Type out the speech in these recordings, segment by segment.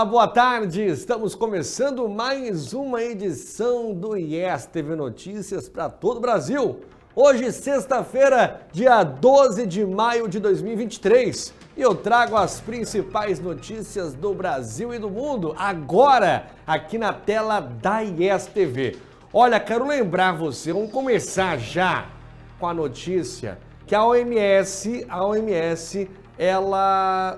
Olá, boa tarde! Estamos começando mais uma edição do IES TV Notícias para todo o Brasil. Hoje, sexta-feira, dia 12 de maio de 2023. E eu trago as principais notícias do Brasil e do mundo, agora, aqui na tela da IES TV. Olha, quero lembrar você, vamos começar já com a notícia que a OMS, ela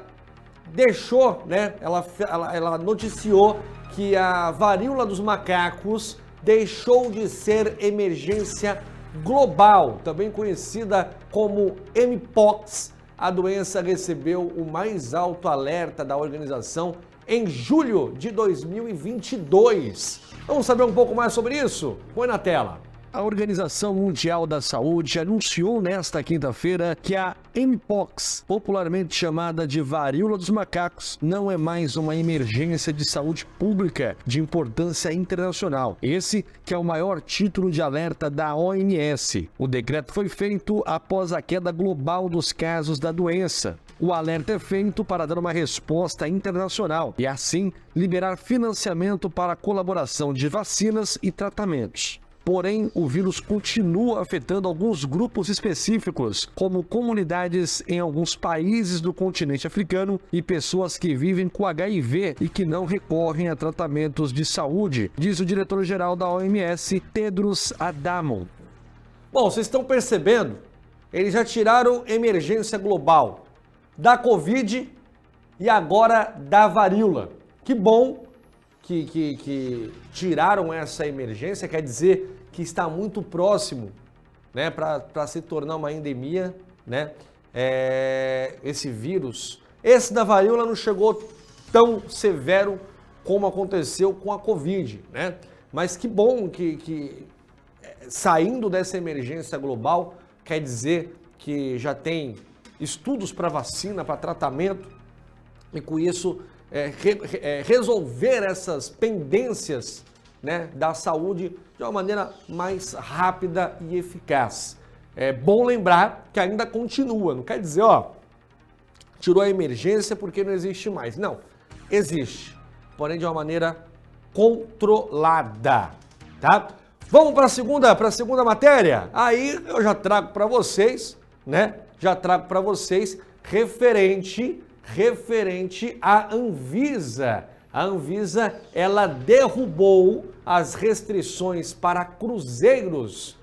deixou, né? Ela noticiou que a varíola dos macacos deixou de ser emergência global, também conhecida como Mpox. A doença recebeu o mais alto alerta da organização em julho de 2022. Vamos saber um pouco mais sobre isso? Põe na tela. A Organização Mundial da Saúde anunciou nesta quinta-feira que a Mpox, popularmente chamada de varíola dos macacos, não é mais uma emergência de saúde pública de importância internacional. Esse que é o maior título de alerta da OMS. O decreto foi feito após a queda global dos casos da doença. O alerta é feito para dar uma resposta internacional e, assim, liberar financiamento para a colaboração de vacinas e tratamentos. Porém, o vírus continua afetando alguns grupos específicos, como comunidades em alguns países do continente africano e pessoas que vivem com HIV e que não recorrem a tratamentos de saúde, diz o diretor-geral da OMS, Tedros Adhanom. Bom, vocês estão percebendo? Eles já tiraram emergência global da Covid e agora da varíola. Que bom que tiraram essa emergência, quer dizer que está muito próximo, né, para se tornar uma endemia, né, esse vírus. Esse da varíola não chegou tão severo como aconteceu com a Covid, né, mas que bom que saindo dessa emergência global, quer dizer que já tem estudos para vacina, para tratamento, e com isso resolver essas pendências, né, da saúde de uma maneira mais rápida e eficaz. É bom lembrar que ainda continua, não quer dizer, tirou a emergência porque não existe mais. Não, existe, porém de uma maneira controlada, tá? Vamos para a segunda matéria? Aí eu já trago para vocês, né? Referente à Anvisa. A Anvisa, ela derrubou as restrições para cruzeiros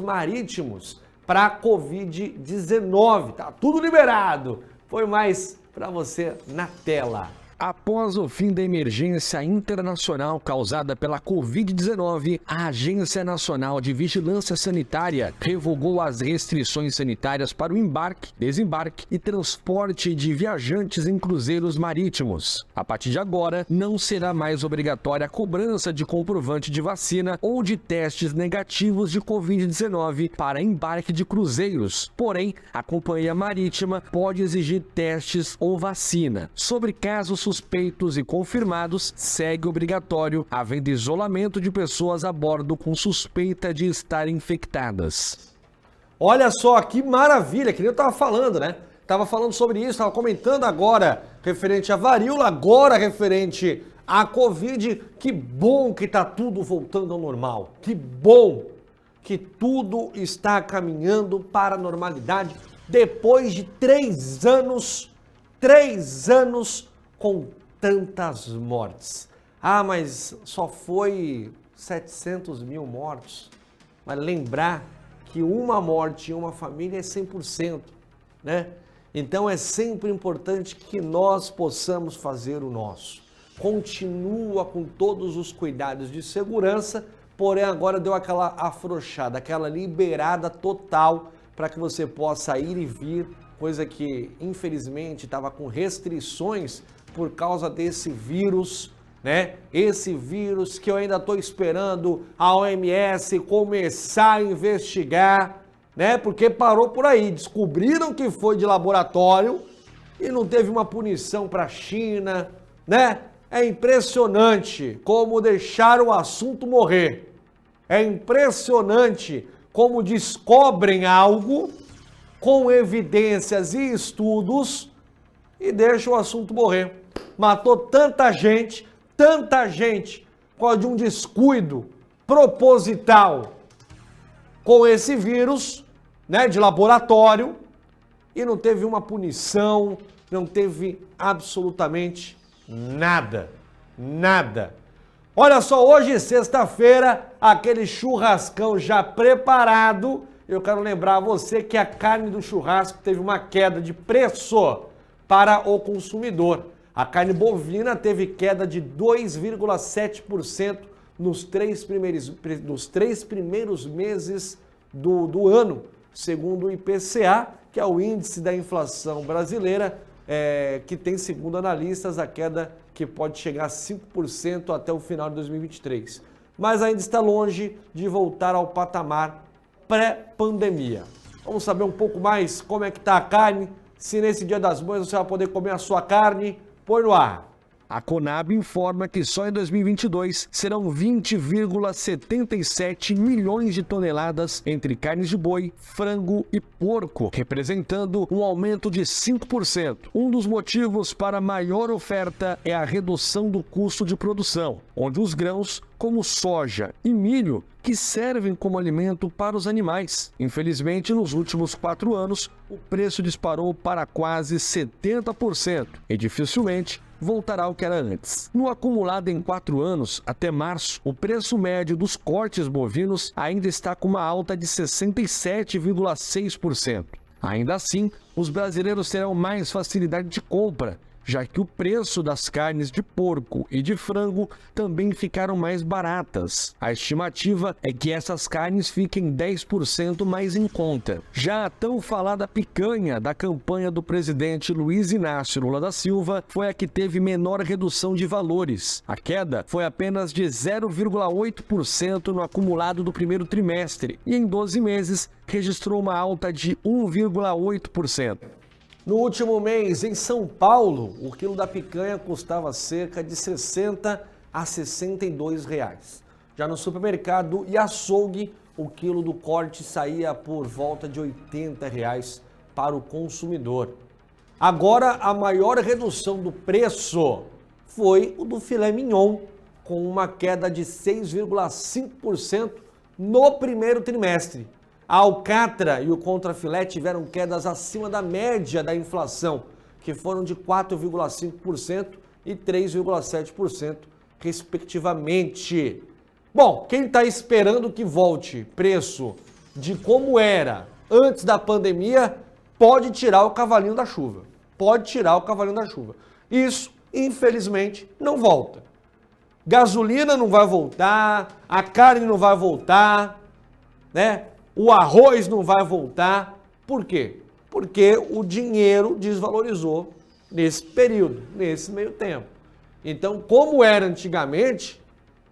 marítimos para a Covid-19. Tá tudo liberado. Foi mais para você na tela. Após o fim da emergência internacional causada pela Covid-19, a Agência Nacional de Vigilância Sanitária revogou as restrições sanitárias para o embarque, desembarque e transporte de viajantes em cruzeiros marítimos. A partir de agora, não será mais obrigatória a cobrança de comprovante de vacina ou de testes negativos de Covid-19 para embarque de cruzeiros. Porém, a companhia marítima pode exigir testes ou vacina. Sobre casos suspeitos e confirmados, segue obrigatório, havendo isolamento de pessoas a bordo com suspeita de estarem infectadas. Olha só que maravilha, que nem eu estava falando, né? Estava falando sobre isso, estava comentando agora referente à varíola, agora referente à Covid. Que bom que está tudo voltando ao normal. Que bom que tudo está caminhando para a normalidade depois de 3 anos com tantas mortes. Ah, mas só foi 700 mil mortos. Mas lembrar que uma morte em uma família é 100%, né? Então é sempre importante que nós possamos fazer o nosso. Continua com todos os cuidados de segurança, porém agora deu aquela afrouxada, aquela liberada total para que você possa ir e vir, coisa que infelizmente estava com restrições por causa desse vírus, né? Esse vírus que eu ainda estou esperando a OMS começar a investigar, né? Porque parou por aí, descobriram que foi de laboratório e não teve uma punição para a China, né? É impressionante como deixaram o assunto morrer. É impressionante como descobrem algo com evidências e estudos e deixam o assunto morrer. matou tanta gente por causa de um descuido proposital com esse vírus, né, de laboratório, e não teve uma punição, não teve absolutamente nada. Nada. Olha só, hoje, sexta-feira, aquele churrascão já preparado. Eu quero lembrar a você que a carne do churrasco teve uma queda de preço para o consumidor. A carne bovina teve queda de 2,7% nos três primeiros meses do ano, segundo o IPCA, que é o índice da inflação brasileira, que tem, segundo analistas, a queda que pode chegar a 5% até o final de 2023. Mas ainda está longe de voltar ao patamar pré-pandemia. Vamos saber um pouco mais como é que está a carne, se nesse Dia das Mães você vai poder comer a sua carne. Põe no ar. A Conab informa que só em 2022 serão 20,77 milhões de toneladas entre carnes de boi, frango e porco, representando um aumento de 5%. Um dos motivos para a maior oferta é a redução do custo de produção, onde os grãos, como soja e milho, que servem como alimento para os animais. Infelizmente, nos últimos 4 anos, o preço disparou para quase 70% e dificilmente voltará ao que era antes. No acumulado em 4 anos, até março, o preço médio dos cortes bovinos ainda está com uma alta de 67,6%. Ainda assim, os brasileiros terão mais facilidade de compra, já que o preço das carnes de porco e de frango também ficaram mais baratas. A estimativa é que essas carnes fiquem 10% mais em conta. Já a tão falada picanha da campanha do presidente Luiz Inácio Lula da Silva foi a que teve menor redução de valores. A queda foi apenas de 0,8% no acumulado do primeiro trimestre e em 12 meses registrou uma alta de 1,8%. No último mês, em São Paulo, o quilo da picanha custava cerca de 60 a 62 reais. Já no supermercado e açougue, o quilo do corte saía por volta de 80 reais para o consumidor. Agora, a maior redução do preço foi o do filé mignon, com uma queda de 6,5% no primeiro trimestre. A alcatra e o contrafilé tiveram quedas acima da média da inflação, que foram de 4,5% e 3,7%, respectivamente. Bom, quem está esperando que volte preço de como era antes da pandemia, pode tirar o cavalinho da chuva. Pode tirar o cavalinho da chuva. Isso, infelizmente, não volta. Gasolina não vai voltar, a carne não vai voltar, né? O arroz não vai voltar. Por quê? Porque o dinheiro desvalorizou nesse período, nesse meio tempo. Então, como era antigamente,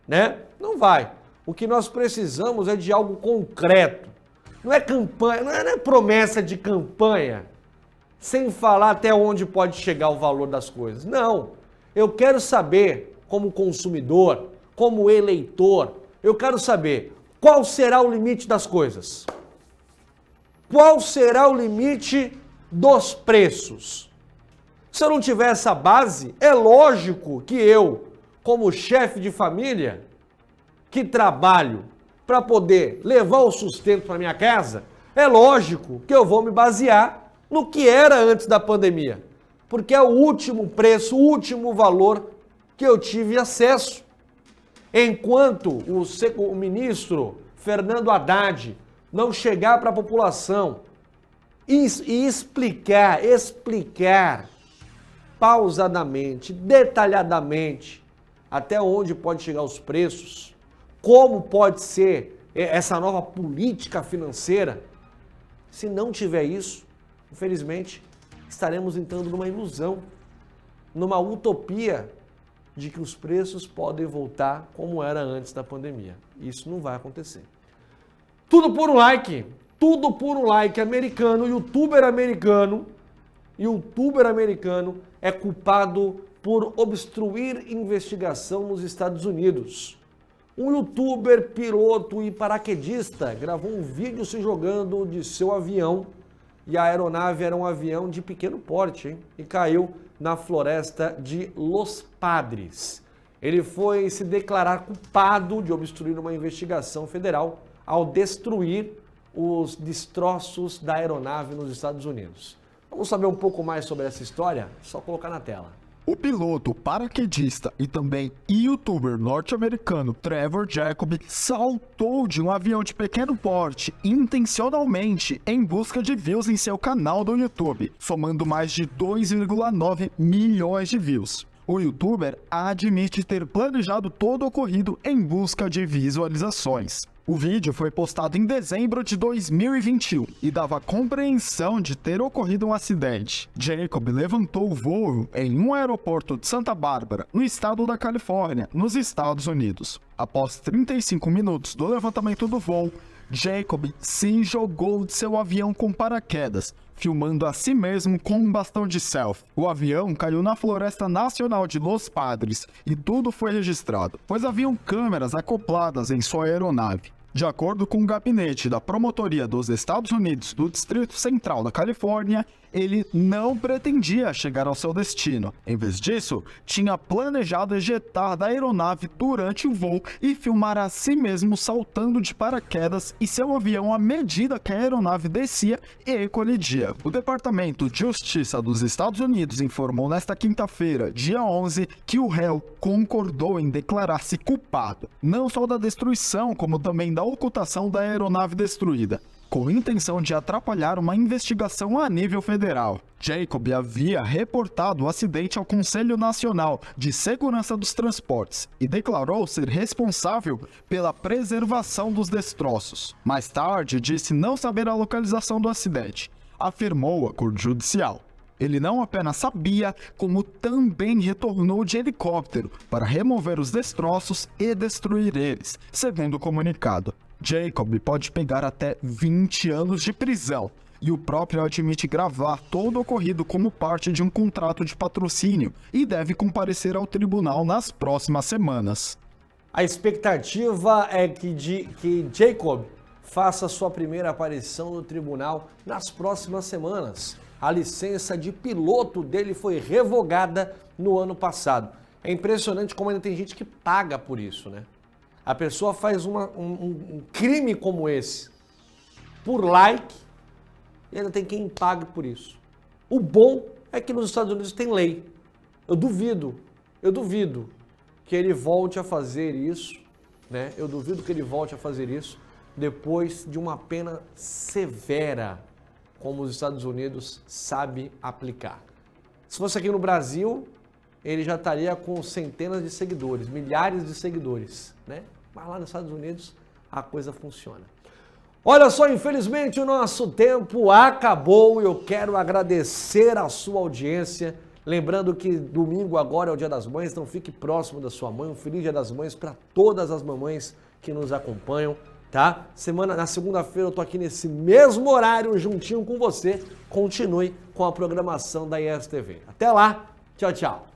né? Não vai. O que nós precisamos é de algo concreto. Não é campanha, não é promessa de campanha, sem falar até onde pode chegar o valor das coisas. Não. Eu quero saber, como consumidor, como eleitor, eu quero saber qual será o limite das coisas? Qual será o limite dos preços? Se eu não tiver essa base, é lógico que eu, como chefe de família, que trabalho para poder levar o sustento para minha casa, é lógico que eu vou me basear no que era antes da pandemia, porque é o último preço, o último valor que eu tive acesso. Enquanto o ministro Fernando Haddad não chegar para a população e explicar pausadamente, detalhadamente, até onde pode chegar os preços, como pode ser essa nova política financeira, se não tiver isso, infelizmente, estaremos entrando numa ilusão, numa utopia de que os preços podem voltar como era antes da pandemia. Isso não vai acontecer. Tudo por um like americano, youtuber americano é culpado por obstruir investigação nos Estados Unidos. Um youtuber, piloto e paraquedista gravou um vídeo se jogando de seu avião e a aeronave era um avião de pequeno porte, hein? E caiu na floresta de Los Padres. Ele foi se declarar culpado de obstruir uma investigação federal ao destruir os destroços da aeronave nos Estados Unidos. Vamos saber um pouco mais sobre essa história? Só colocar na tela. O piloto, paraquedista e também youtuber norte-americano Trevor Jacob saltou de um avião de pequeno porte intencionalmente em busca de views em seu canal do YouTube, somando mais de 2,9 milhões de views. O youtuber admite ter planejado todo o ocorrido em busca de visualizações. O vídeo foi postado em dezembro de 2021 e dava compreensão de ter ocorrido um acidente. Jacob levantou o voo em um aeroporto de Santa Bárbara, no estado da Califórnia, nos Estados Unidos. Após 35 minutos do levantamento do voo, Jacob se jogou de seu avião com paraquedas, filmando a si mesmo com um bastão de selfie. O avião caiu na Floresta Nacional de Los Padres e tudo foi registrado, pois haviam câmeras acopladas em sua aeronave. De acordo com o gabinete da Promotoria dos Estados Unidos do Distrito Central da Califórnia, ele não pretendia chegar ao seu destino. Em vez disso, tinha planejado ejetar da aeronave durante o voo e filmar a si mesmo saltando de paraquedas e seu avião à medida que a aeronave descia e colidia. O Departamento de Justiça dos Estados Unidos informou nesta quinta-feira, dia 11, que o réu concordou em declarar-se culpado, não só da destruição, como também da ocultação da aeronave destruída, com intenção de atrapalhar uma investigação a nível federal. Jacob havia reportado o acidente ao Conselho Nacional de Segurança dos Transportes e declarou ser responsável pela preservação dos destroços. Mais tarde, disse não saber a localização do acidente, afirmou a Corte Judicial. Ele não apenas sabia, como também retornou de helicóptero para remover os destroços e destruir eles, segundo o comunicado. Jacob pode pegar até 20 anos de prisão, e o próprio admite gravar todo o ocorrido como parte de um contrato de patrocínio e deve comparecer ao tribunal nas próximas semanas. A expectativa é que Jacob faça sua primeira aparição no tribunal nas próximas semanas. A licença de piloto dele foi revogada no ano passado. É impressionante como ainda tem gente que paga por isso, né? A pessoa faz um crime como esse por like e ainda tem quem pague por isso. O bom é que nos Estados Unidos tem lei. Eu duvido que ele volte a fazer isso, né? Eu duvido que ele volte a fazer isso depois de uma pena severa, como os Estados Unidos sabe aplicar. Se fosse aqui no Brasil, ele já estaria com centenas de seguidores, milhares de seguidores, né? Mas lá nos Estados Unidos a coisa funciona. Olha só, infelizmente o nosso tempo acabou e eu quero agradecer a sua audiência. Lembrando que domingo agora é o Dia das Mães, então fique próximo da sua mãe. Um feliz Dia das Mães para todas as mamães que nos acompanham, tá? Na segunda-feira eu tô aqui nesse mesmo horário, juntinho com você. Continue com a programação da IES TV. Até lá, tchau, tchau.